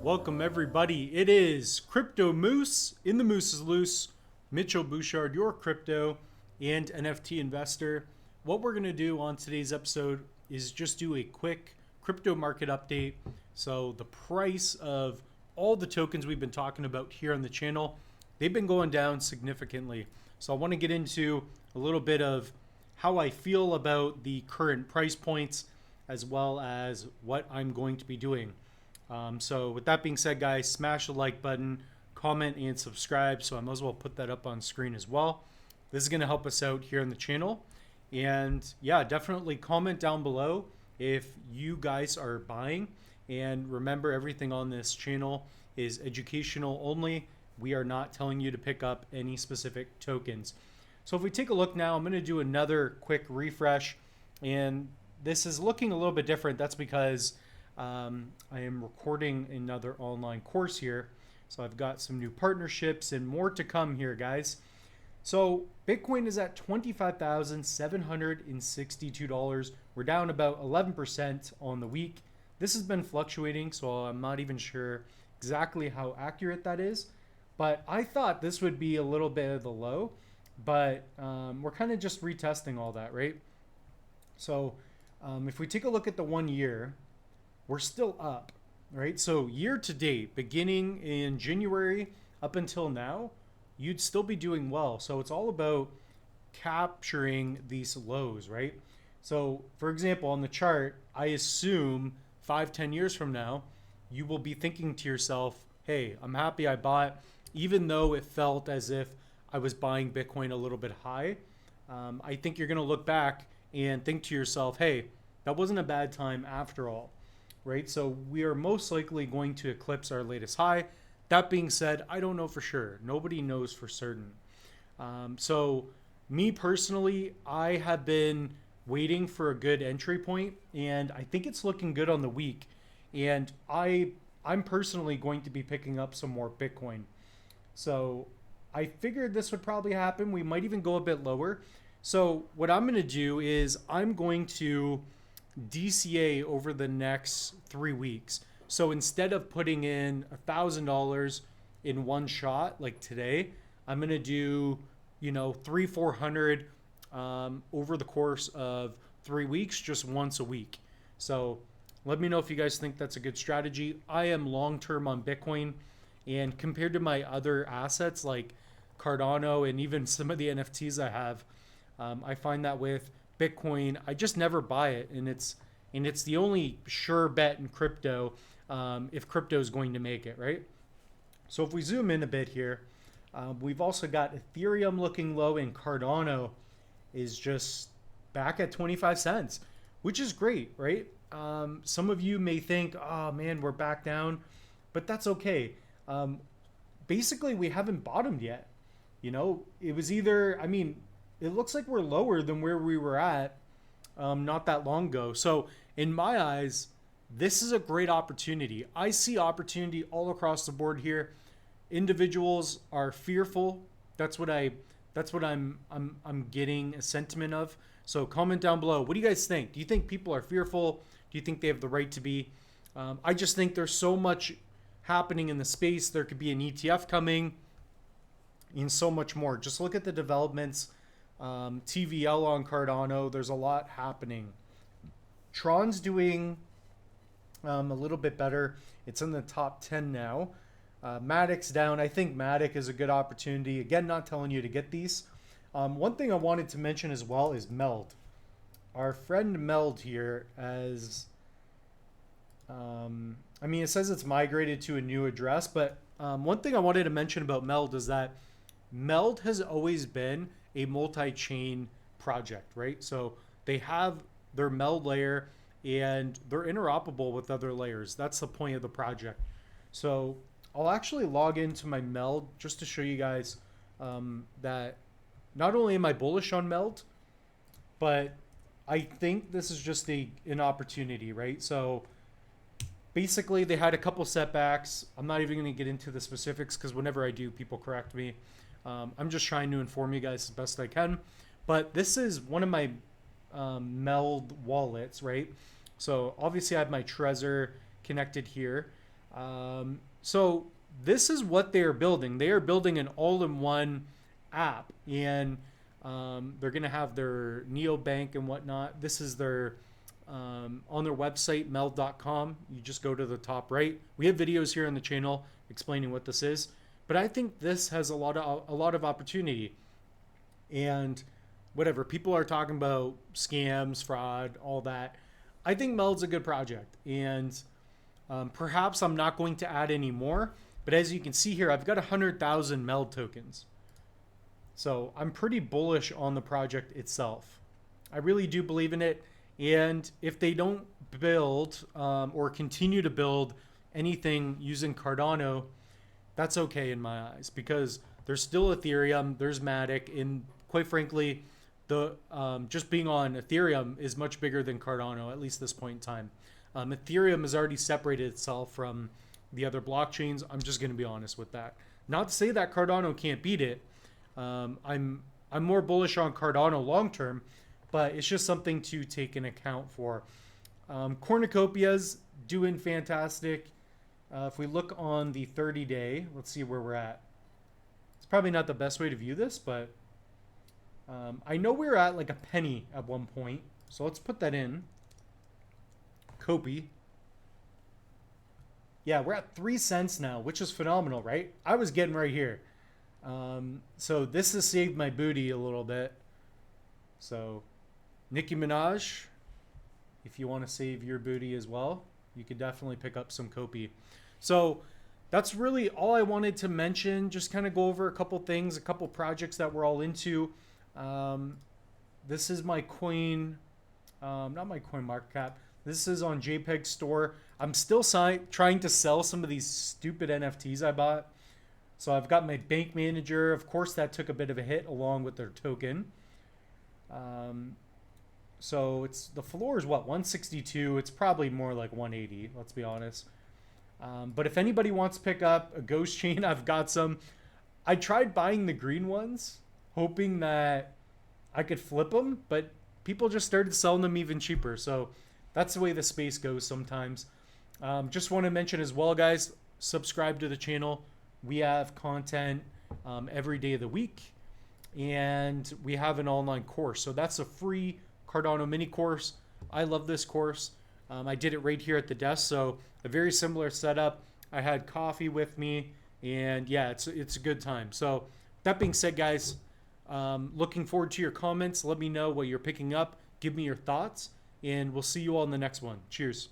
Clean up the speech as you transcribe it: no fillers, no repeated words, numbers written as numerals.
Welcome everybody. It is Crypto Moose in the Moose is Loose. Mitchell Bouchard, your crypto and NFT investor. What we're going to do on today's episode is just do a quick crypto market update. So the price of all the tokens we've been talking about here on the channel, they've been going down significantly. So I want to get into a little bit of how I feel about the current price points as well as what I'm going to be doing. So with that being said, guys, smash the like button, comment, and subscribe. So I might as well put that up on screen as well. This is going to help us out here on the channel. And yeah, definitely comment down below if you guys are buying. And remember, everything on this channel is educational only. We are not telling you to pick up any specific tokens. So if we take a look now, I'm going to do another quick refresh. And this is looking a little bit different. That's because I am recording another online course here. So I've got some new partnerships and more to come here, guys. So Bitcoin is at $25,762. We're down about 11% on the week. This has been fluctuating, so I'm not even sure exactly how accurate that is. But I thought this would be a little bit of the low, but we're kind of just retesting all that, right? So if we take a look at the 1 year, we're still up, right? So year to date, beginning in January up until now, you'd still be doing well. So it's all about capturing these lows, right? So for example, on the chart, I assume 5-10 years from now, you will be thinking to yourself, hey, I'm happy I bought, even though it felt as if I was buying Bitcoin a little bit high. I think you're gonna look back and think to yourself, hey, that wasn't a bad time after all. Right? So we are most likely going to eclipse our latest high. That being said, I don't know for sure. Nobody knows for certain. So me personally, I have been waiting for a good entry point, and I think it's looking good on the week. And I'm personally going to be picking up some more Bitcoin. So I figured this would probably happen. We might even go a bit lower. So what I'm going to do is I'm going to DCA over the next 3 weeks. So instead of putting in $1,000 in one shot like today, I'm gonna do 300-400 over the course of 3 weeks, just once a week. So let me know if you guys think that's a good strategy. I am long-term on Bitcoin, and compared to my other assets like Cardano and even some of the NFTs I have, I find that with Bitcoin, I just never buy it, and it's the only sure bet in crypto if crypto is going to make it, right? So if we zoom in a bit here, we've also got Ethereum looking low, and Cardano is just back at 25 cents, which is great, right? Some of you may think, oh man, we're back down, but that's okay. Basically, we haven't bottomed yet. It was either, it looks like we're lower than where we were at not that long ago. So in my eyes, this is a great opportunity. I see opportunity all across the board here. Individuals are fearful. That's what I'm getting a sentiment of. So comment down below. What do you guys think? Do you think people are fearful? Do you think they have the right to be? I just think there's so much happening in the space. There could be an ETF coming and so much more. Just look at the developments. TVL on Cardano, there's a lot happening. Tron's doing a little bit better. It's in the top 10 now. Matic's down. I think Matic is a good opportunity. Again, not telling you to get these. One thing I wanted to mention as well is Meld. Our friend Meld here as, it says it's migrated to a new address, but one thing I wanted to mention about Meld is that Meld has always been a multi-chain project, right? So they have their Meld layer and they're interoperable with other layers. That's the point of the project. So I'll actually log into my Meld just to show you guys that not only am I bullish on Meld, but I think this is just an opportunity, right? So basically they had a couple setbacks. I'm not even going to get into the specifics because whenever I do, people correct me. I'm just trying to inform you guys as best I can. But this is one of my Meld wallets, right? So obviously I have my Trezor connected here. So this is what they are building. They are building an all-in-one app, and they're going to have their neobank and whatnot. This is their on their website, meld.com. You just go to the top right. We have videos here on the channel explaining what this is, but I think this has a lot of opportunity. And whatever people are talking about, scams, fraud, all that, I think Meld's a good project, and perhaps I'm not going to add any more. But as you can see here, I've got 100,000 Meld tokens. So I'm pretty bullish on the project itself. I really do believe in it. And if they don't build or continue to build anything using Cardano, that's okay in my eyes, because there's still Ethereum, there's Matic, and quite frankly, the just being on Ethereum is much bigger than Cardano, at least this point in time. Ethereum has already separated itself from the other blockchains. I'm just going to be honest with that. Not to say that Cardano can't beat it. I'm more bullish on Cardano long term, but it's just something to take in account for. Cornucopia's doing fantastic. If we look on the 30-day, let's see where we're at. It's probably not the best way to view this, but I know we were at like a penny at one point. So let's put that in. Copy. Yeah, we're at 3 cents now, which is phenomenal, right? I was getting right here. So this has saved my booty a little bit. So Nicki Minaj, if you want to save your booty as well, you could definitely pick up some Kopi. So that's really all I wanted to mention. Just kind of go over a couple things, a couple projects that we're all into. This is my coin, not my coin market cap. This is on JPEG Store. I'm still trying to sell some of these stupid NFTs I bought. So I've got my bank manager. Of course, that took a bit of a hit along with their token. So it's the floor is what, 162. It's probably more like 180. Let's be honest. But if anybody wants to pick up a ghost chain, I've got some. I tried buying the green ones, hoping that I could flip them, but people just started selling them even cheaper. So that's the way the space goes sometimes. Just want to mention as well, guys, subscribe to the channel. We have content every day of the week, and we have an online course. So that's a free Cardano mini course. I love this course. I did it right here at the desk. So a very similar setup. I had coffee with me, and yeah, it's a good time. So that being said, guys, looking forward to your comments. Let me know what you're picking up. Give me your thoughts, and we'll see you all in the next one. Cheers.